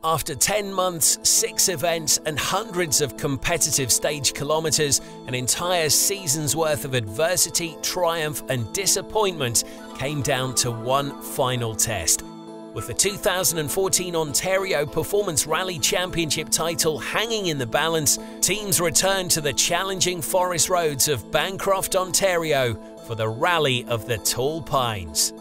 After 10 months, 6 events and hundreds of competitive stage kilometers, an entire season's worth of adversity, triumph and disappointment came down to one final test. With the 2014 Ontario Performance Rally Championship title hanging in the balance, teams returned to the challenging forest roads of Bancroft, Ontario for the Rally of the Tall Pines.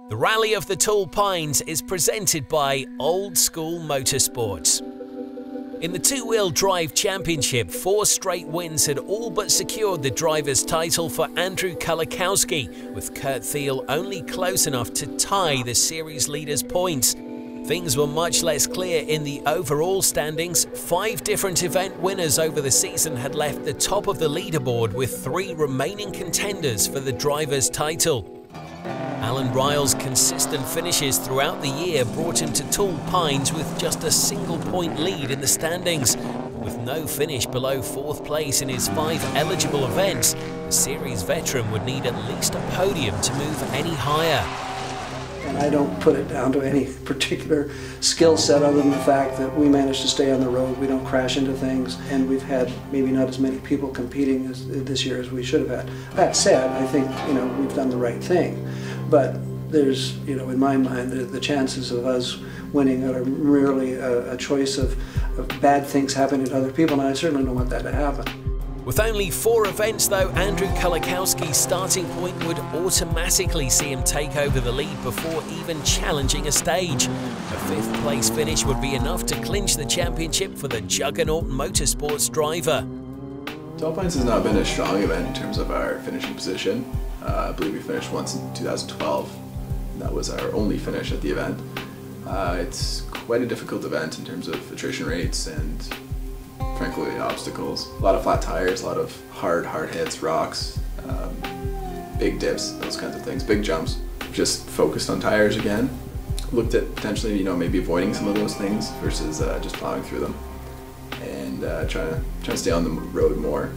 The Rally of the Tall Pines is presented by Old School Motorsports. In the two-wheel drive championship, 4 straight wins had all but secured the driver's title for Andrew Kulikowski, with Kurt Thiel only close enough to tie the series leader's points. Things were much less clear in the overall standings. 5 different event winners over the season had left the top of the leaderboard, with 3 remaining contenders for the driver's title. Alan Ryle's consistent finishes throughout the year brought him to Tall Pines with just a single-point lead in the standings. With no finish below 4th place in his 5 eligible events, the series veteran would need at least a podium to move any higher. And I don't put it down to any particular skill set other than the fact that we managed to stay on the road, we don't crash into things, and we've had maybe not as many people competing this year as we should have had. That said, I think we've done the right thing. But there's, in my mind, the chances of us winning are merely a choice of bad things happening to other people, and I certainly don't want that to happen. With only 4 events though, Andrew Kulikowski's starting point would automatically see him take over the lead before even challenging a stage. A 5th place finish would be enough to clinch the championship for the Juggernaut Motorsports driver. Tall Pines has not been a strong event in terms of our finishing position. I believe we finished once in 2012. That was our only finish at the event. It's quite a difficult event in terms of attrition rates and frankly obstacles. A lot of flat tires, a lot of hard hits, rocks, big dips, those kinds of things, big jumps. Just focused on tires again. Looked at potentially, maybe avoiding some of those things versus just plowing through them and trying to stay on the road more.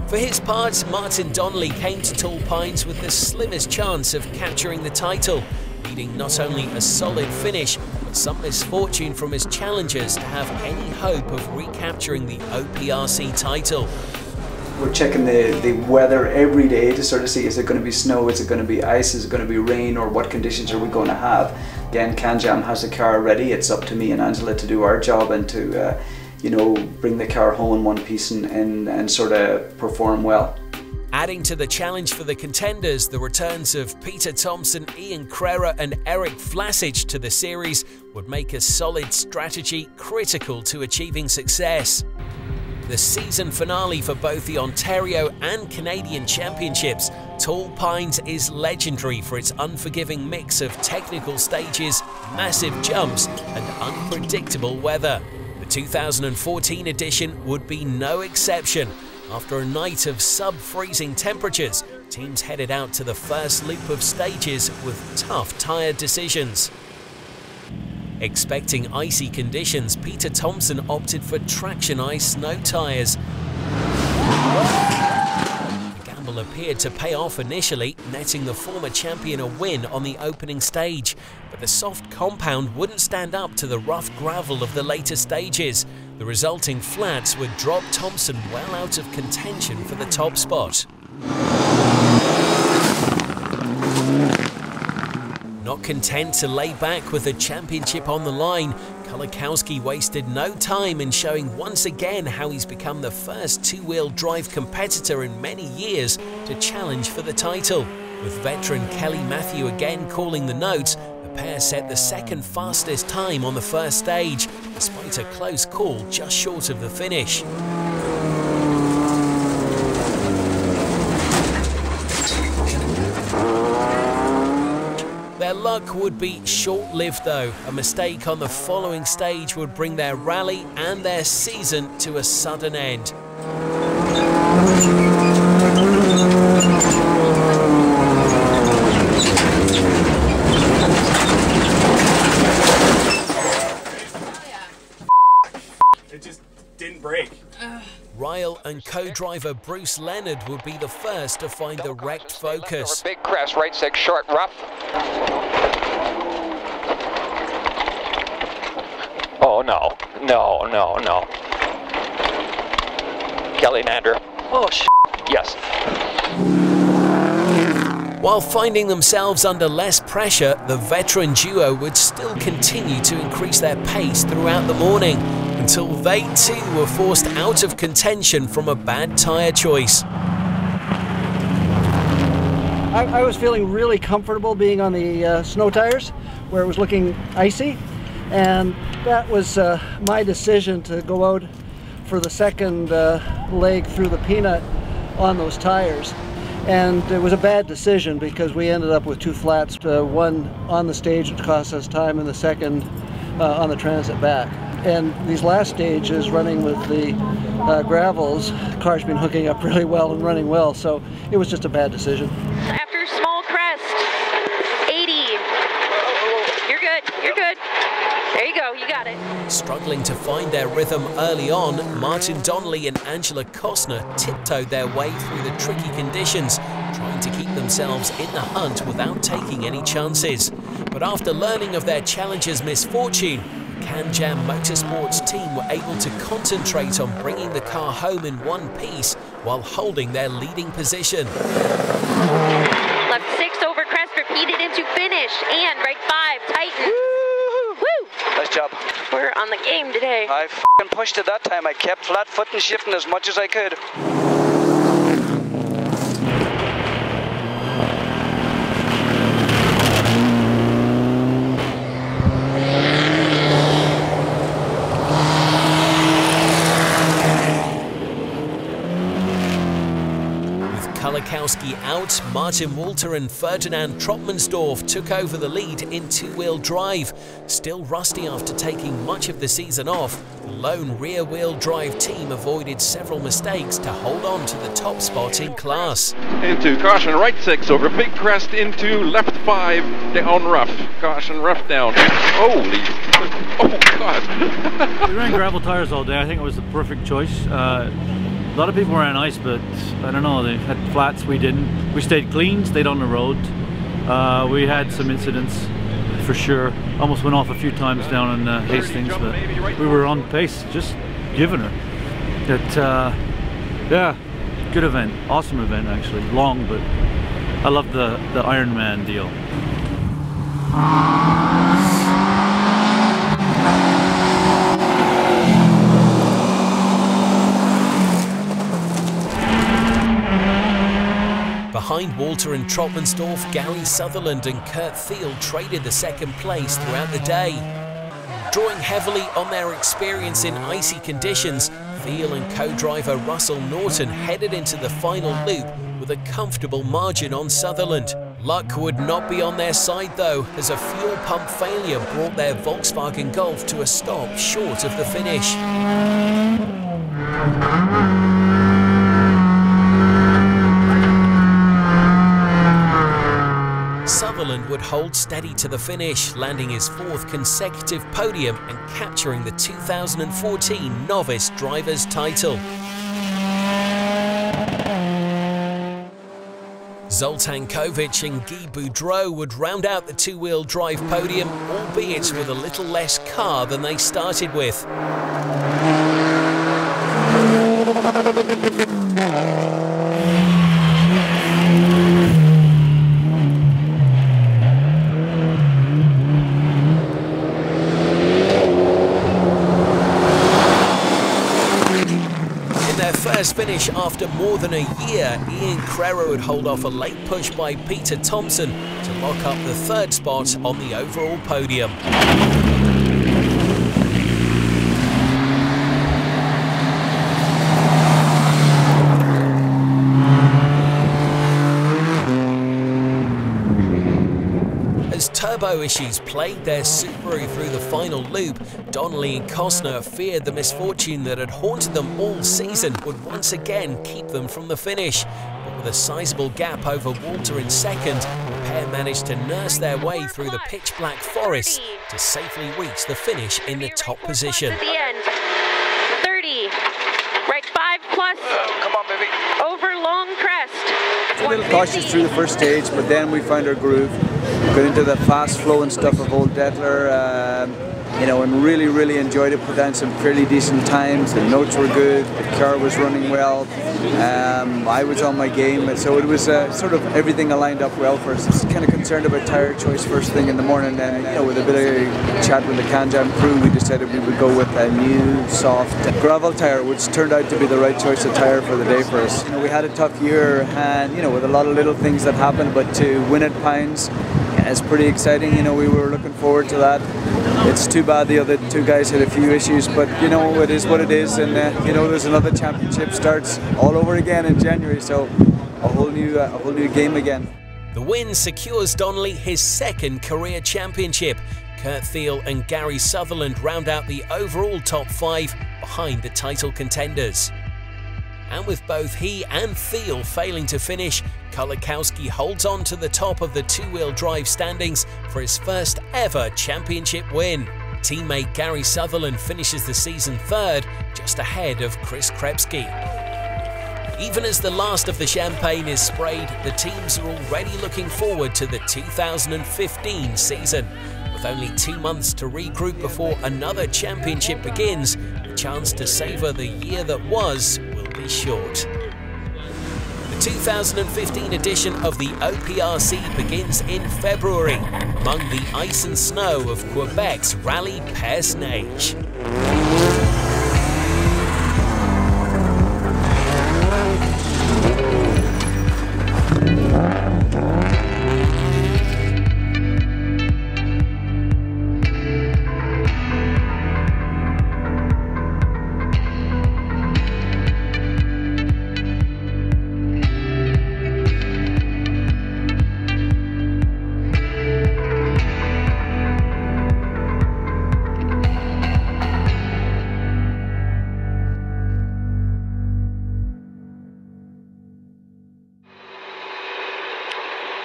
For his part, Martin Donnelly came to Tall Pines with the slimmest chance of capturing the title, needing not only a solid finish, but some misfortune from his challengers to have any hope of recapturing the OPRC title. We're checking the weather every day to sort of see, is it going to be snow, is it going to be ice, is it going to be rain, or what conditions are we going to have. Again, CanJam has a car ready. It's up to me and Angela to do our job and to bring the car home in one piece and sort of perform well. Adding to the challenge for the contenders, the returns of Peter Thompson, Ian Crerar and Eric Vlasic to the series would make a solid strategy critical to achieving success. The season finale for both the Ontario and Canadian championships, Tall Pines is legendary for its unforgiving mix of technical stages, massive jumps and unpredictable weather. The 2014 edition would be no exception. After a night of sub-freezing temperatures, teams headed out to the first loop of stages with tough tyre decisions. Expecting icy conditions, Peter Thompson opted for traction ice snow tyres. The gamble appeared to pay off initially, netting the former champion a win on the opening stage. But the soft compound wouldn't stand up to the rough gravel of the later stages. The resulting flats would drop Thompson well out of contention for the top spot. Not content to lay back with the championship on the line, Kulikowski wasted no time in showing once again how he's become the first two-wheel drive competitor in many years to challenge for the title. With veteran Kelly Matthew again calling the notes, the pair set the second fastest time on the first stage, despite a close call just short of the finish. Their luck would be short-lived though. A mistake on the following stage would bring their rally and their season to a sudden end. It just didn't break. Ryle and co-driver Bruce Leonard would be the first to find the wrecked Focus. Big crest, right 6, short, rough. Oh no, no. Kelly Nander. Oh yes. While finding themselves under less pressure, the veteran duo would still continue to increase their pace throughout the morning, until they too were forced out of contention from a bad tyre choice. I was feeling really comfortable being on the snow tires where it was looking icy, and that was my decision to go out for the second leg through the peanut on those tires. And it was a bad decision because we ended up with two flats, one on the stage which cost us time and the second on the transit back. And these last stages running with the gravels, the car's been hooking up really well and running well, so it was just a bad decision. After small crest, 80. You're good, you're good. There you go, you got it. Struggling to find their rhythm early on, Martin Donnelly and Angela Costner tiptoed their way through the tricky conditions, trying to keep themselves in the hunt without taking any chances. But after learning of their challenger's misfortune, CanJam Motorsports team were able to concentrate on bringing the car home in one piece while holding their leading position. Left 6 over crest, repeated into finish, and right 5, tighten. Woo! Nice job. We're on the game today. I f***ing pushed it that time. I kept flat foot and shifting as much as I could. Kulikowski out, Martin Walter and Ferdinand Troppmannsdorf took over the lead in two-wheel drive. Still rusty after taking much of the season off, the lone rear-wheel drive team avoided several mistakes to hold on to the top spot in class. Into caution, right 6 over big crest, into left 5 down rough. Caution, rough down. Holy, oh God. We ran gravel tires all day. I think it was the perfect choice. A lot of people ran ice, but I don't know, they had flats, we didn't. We stayed clean, stayed on the road. We had some incidents for sure. Almost went off a few times down in Hastings, but we were on pace, just giving her. Yeah, good event, awesome event actually. Long, but I love the Ironman deal. Behind Walter and Troppmannsdorf, Gary Sutherland and Kurt Thiel traded the second place throughout the day. Drawing heavily on their experience in icy conditions, Thiel and co-driver Russell Norton headed into the final loop with a comfortable margin on Sutherland. Luck would not be on their side though, as a fuel pump failure brought their Volkswagen Golf to a stop short of the finish. Sutherland would hold steady to the finish, landing his 4th consecutive podium and capturing the 2014 Novice Drivers' title. Zoltan Kovic and Guy Boudreau would round out the two-wheel drive podium, albeit with a little less car than they started with. First finish after more than a year, Ian Crerar would hold off a late push by Peter Thompson to lock up the 3rd spot on the overall podium. As turbo servo issues plagued their Subaru through the final loop, Donnelly and Costner feared the misfortune that had haunted them all season would once again keep them from the finish. But with a sizable gap over Walter in second, the pair managed to nurse their way through the pitch-black forest to safely reach the finish in the top position. At the end, 30, right 5 plus, Come on, baby. over long crest. A little cautious through the first stage, but then we found our groove. Got into the fast flow and stuff of Old Detler, you know, and really enjoyed it. Put down some fairly decent times. The notes were good. The car was running well. I was on my game, and so it was sort of everything aligned up well for us. I was kind of concerned about tyre choice first thing in the morning, and you know, with a bit of chat with the CanJam crew, we decided we would go with a new soft gravel tyre, which turned out to be the right choice of tyre for the day for us. You know, we had a tough year, and you know, with a lot of little things that happened, but to win at Pines, it's pretty exciting. You know, we were looking forward to that. It's too bad the other two guys had a few issues, but you know, it is what it is, and you know, there's another championship starts all over again in January, so a whole new game again. The win secures Donnelly his second career championship. Kurt Thiel and Gary Sutherland round out the overall top 5 behind the title contenders. And with both he and Thiel failing to finish, Kulikowski holds on to the top of the two-wheel drive standings for his first ever championship win. Teammate Gary Sutherland finishes the season third, just ahead of Chris Krebsky. Even as the last of the champagne is sprayed, the teams are already looking forward to the 2015 season. With only 2 months to regroup before another championship begins, the chance to savour the year that was will be short. The 2015 edition of the OPRC begins in February, among the ice and snow of Quebec's Rallye Père Neige.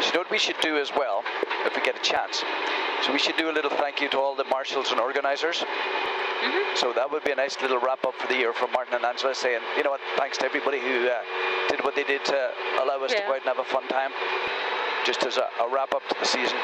You know what we should do as well, if we get a chance? So we should do a little thank you to all the marshals and organisers. So that would be a nice little wrap up for the year from Martin and Angela, saying, you know what, thanks to everybody who did what they did to allow us to go out and have a fun time, just as a wrap up to the season.